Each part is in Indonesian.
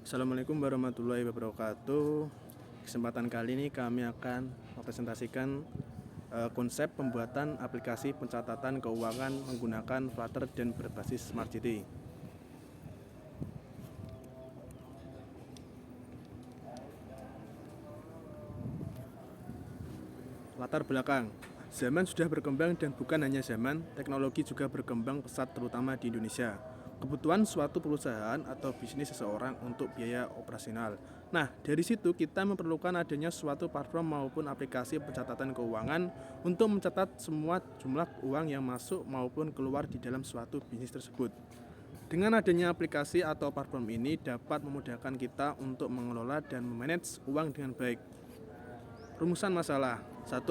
Assalamualaikum warahmatullahi wabarakatuh. Kesempatan kali ini kami akan mempresentasikan konsep pembuatan aplikasi pencatatan keuangan menggunakan Flutter dan berbasis Smart City. Latar belakang. Zaman sudah berkembang dan bukan hanya zaman, teknologi juga berkembang pesat terutama di Indonesia. Kebutuhan suatu perusahaan atau bisnis seseorang untuk biaya operasional. Nah, dari situ kita memerlukan adanya suatu platform maupun aplikasi pencatatan keuangan untuk mencatat semua jumlah uang yang masuk maupun keluar di dalam suatu bisnis tersebut. Dengan adanya aplikasi atau platform ini dapat memudahkan kita untuk mengelola dan memanage uang dengan baik. Rumusan masalah. 1.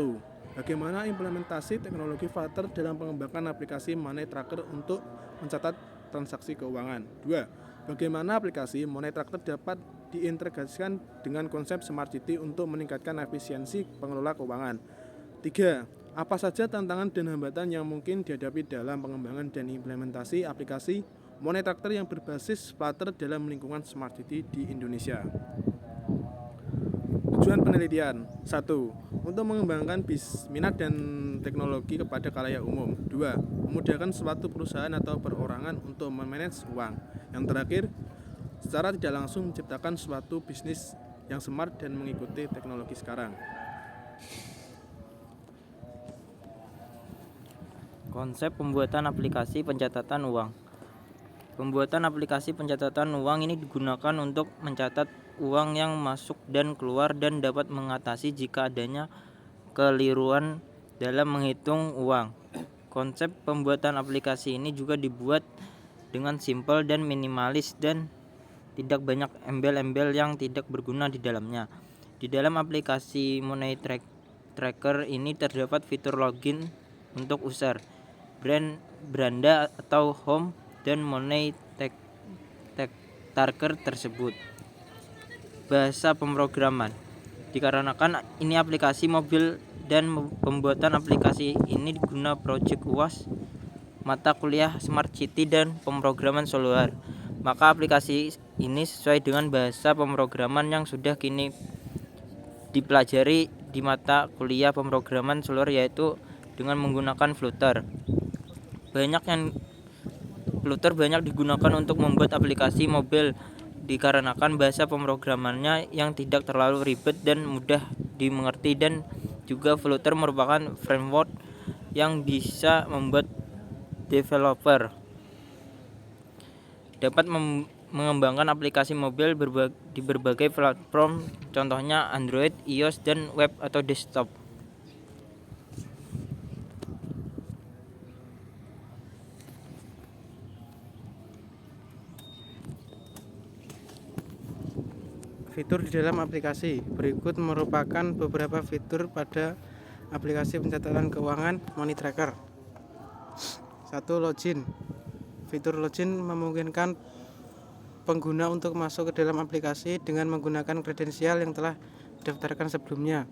Bagaimana implementasi teknologi Flutter dalam pengembangan aplikasi Money Tracker untuk mencatat transaksi keuangan. 2. Bagaimana aplikasi Money Tracker dapat diintegrasikan dengan konsep Smart City untuk meningkatkan efisiensi pengelola keuangan. 3. Apa saja tantangan dan hambatan yang mungkin dihadapi dalam pengembangan dan implementasi aplikasi Money Tracker yang berbasis Flutter dalam lingkungan Smart City di Indonesia. Tujuan penelitian. 1. Untuk mengembangkan minat dan teknologi kepada khalayak umum. 2. Memudahkan suatu perusahaan atau perorangan untuk memanage uang. Yang terakhir, secara tidak langsung menciptakan suatu bisnis yang smart dan mengikuti teknologi sekarang. Konsep pembuatan aplikasi pencatatan uang. Pembuatan aplikasi pencatatan uang ini digunakan untuk mencatat uang yang masuk dan keluar dan dapat mengatasi jika adanya keliruan dalam menghitung uang. Konsep pembuatan aplikasi ini juga dibuat dengan simpel dan minimalis dan tidak banyak embel-embel yang tidak berguna di dalamnya. Di dalam aplikasi Money Tracker ini terdapat fitur login untuk user, beranda atau home dan Money Tracker tersebut. Bahasa pemrograman. Dikarenakan ini aplikasi mobil dan pembuatan aplikasi ini digunakan project UAS, mata kuliah Smart City dan pemrograman software, maka aplikasi ini sesuai dengan bahasa pemrograman yang sudah kini dipelajari di mata kuliah pemrograman software, yaitu dengan menggunakan Flutter. Flutter banyak digunakan untuk membuat aplikasi mobil dikarenakan bahasa pemrogramannya yang tidak terlalu ribet dan mudah dimengerti, dan juga Flutter merupakan framework yang bisa membuat developer dapat mengembangkan aplikasi mobil di berbagai platform, contohnya Android, iOS, dan web atau desktop. Fitur di dalam aplikasi. Berikut merupakan beberapa fitur pada aplikasi pencatatan keuangan Money Tracker. 1. Login. Fitur login memungkinkan pengguna untuk masuk ke dalam aplikasi dengan menggunakan kredensial yang telah didaftarkan sebelumnya.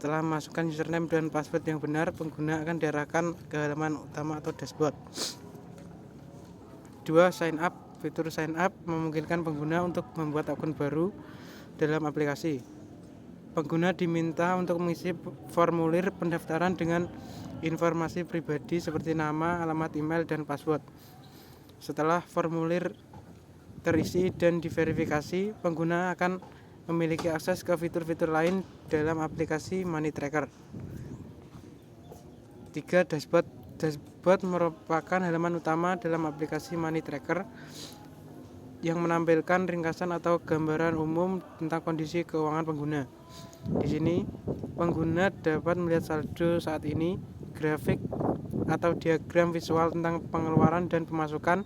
Setelah memasukkan username dan password yang benar, pengguna akan diarahkan ke halaman utama atau dashboard. 2. Sign up. Fitur sign up memungkinkan pengguna untuk membuat akun baru dalam aplikasi. Pengguna diminta untuk mengisi formulir pendaftaran dengan informasi pribadi seperti nama, alamat email, dan password. Setelah formulir terisi dan diverifikasi, pengguna akan memiliki akses ke fitur-fitur lain dalam aplikasi Money Tracker. 3. Dashboard. Dashboard merupakan halaman utama dalam aplikasi Money Tracker yang menampilkan ringkasan atau gambaran umum tentang kondisi keuangan pengguna. Di sini, pengguna dapat melihat saldo saat ini, grafik atau diagram visual tentang pengeluaran dan pemasukan,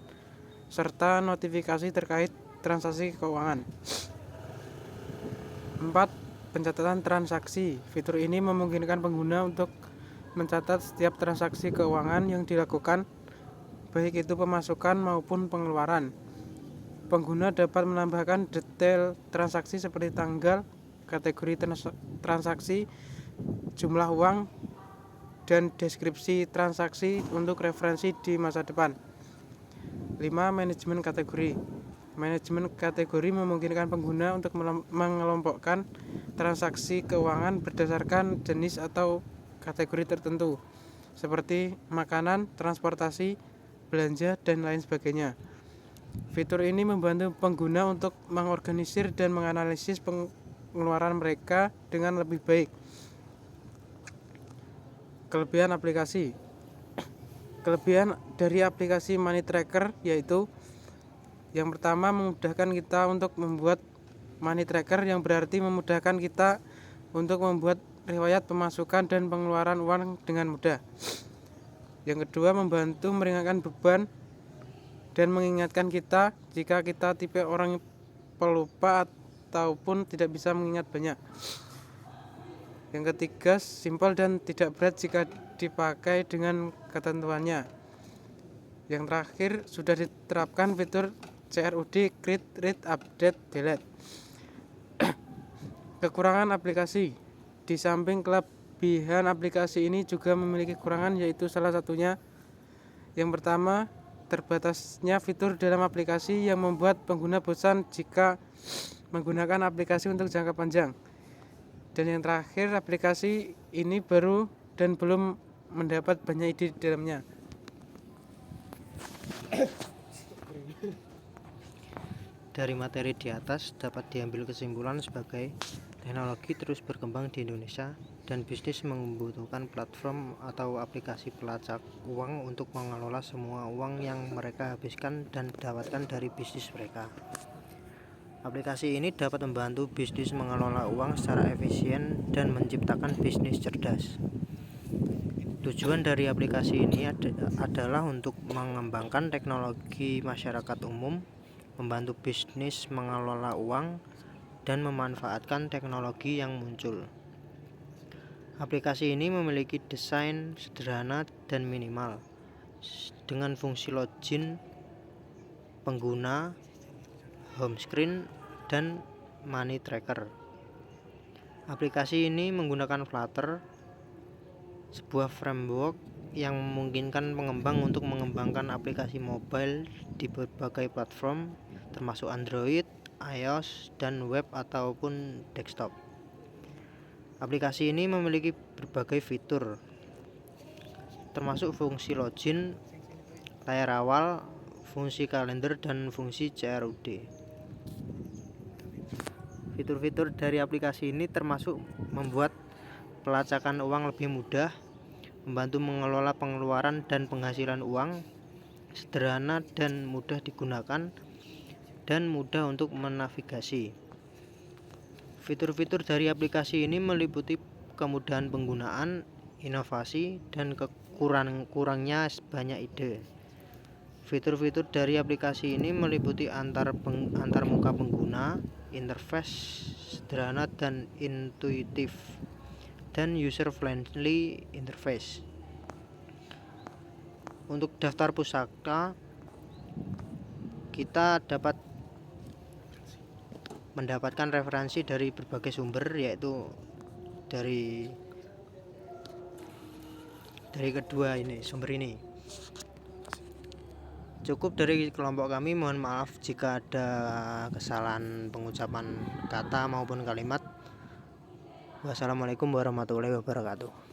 serta notifikasi terkait transaksi keuangan. 4. Pencatatan transaksi. Fitur ini memungkinkan pengguna untuk mencatat setiap transaksi keuangan yang dilakukan, baik itu pemasukan maupun pengeluaran. Pengguna dapat menambahkan detail transaksi seperti tanggal, kategori transaksi, jumlah uang, dan deskripsi transaksi untuk referensi di masa depan. 5. Manajemen kategori. Manajemen kategori memungkinkan pengguna untuk mengelompokkan transaksi keuangan berdasarkan jenis atau kategori tertentu, seperti makanan, transportasi, belanja, dan lain sebagainya. Fitur ini membantu pengguna untuk mengorganisir dan menganalisis pengeluaran mereka dengan lebih baik. Kelebihan aplikasi. Kelebihan dari aplikasi Money Tracker yaitu yang pertama, memudahkan kita untuk membuat money tracker, yang berarti memudahkan kita untuk membuat riwayat pemasukan dan pengeluaran uang dengan mudah. Yang kedua, membantu meringankan beban dan mengingatkan kita jika kita tipe orang pelupa ataupun tidak bisa mengingat banyak. Yang ketiga, simpel dan tidak berat jika dipakai dengan ketentuannya. Yang terakhir, sudah diterapkan fitur CRUD, Create, Read, Update, Delete. Kekurangan aplikasi. Di samping kelebihan aplikasi ini juga memiliki kekurangan, yaitu salah satunya yang pertama, terbatasnya fitur dalam aplikasi yang membuat pengguna bosan jika menggunakan aplikasi untuk jangka panjang. Dan yang terakhir, aplikasi ini baru dan belum mendapat banyak ide di dalamnya. Dari materi di atas dapat diambil kesimpulan sebagai teknologi terus berkembang di Indonesia dan bisnis membutuhkan platform atau aplikasi pelacak uang untuk mengelola semua uang yang mereka habiskan dan dapatkan dari bisnis mereka. Aplikasi ini dapat membantu bisnis mengelola uang secara efisien dan menciptakan bisnis cerdas. Tujuan dari aplikasi ini adalah untuk mengembangkan teknologi masyarakat umum, membantu bisnis mengelola uang, dan memanfaatkan teknologi yang muncul. Aplikasi ini memiliki desain sederhana dan minimal, dengan fungsi login pengguna, home screen, dan money tracker. Aplikasi ini menggunakan Flutter, sebuah framework yang memungkinkan pengembang untuk mengembangkan aplikasi mobile di berbagai platform termasuk Android, iOS, dan web ataupun desktop. Aplikasi ini memiliki berbagai fitur termasuk fungsi login, layar awal, fungsi kalender, dan fungsi CRUD. Fitur-fitur dari aplikasi ini termasuk membuat pelacakan uang lebih mudah, membantu mengelola pengeluaran dan penghasilan uang, sederhana dan mudah digunakan, dan mudah untuk menavigasi. Fitur-fitur dari aplikasi ini meliputi kemudahan penggunaan, inovasi, dan kurangnya banyak ide. Fitur-fitur dari aplikasi ini meliputi antar muka pengguna, interface sederhana dan intuitif, dan user-friendly interface. Untuk daftar pusaka, kita dapat mendapatkan referensi dari berbagai sumber, yaitu dari kedua sumber ini. Cukup dari kelompok kami, mohon maaf jika ada kesalahan pengucapan kata maupun kalimat. Wassalamualaikum warahmatullahi wabarakatuh.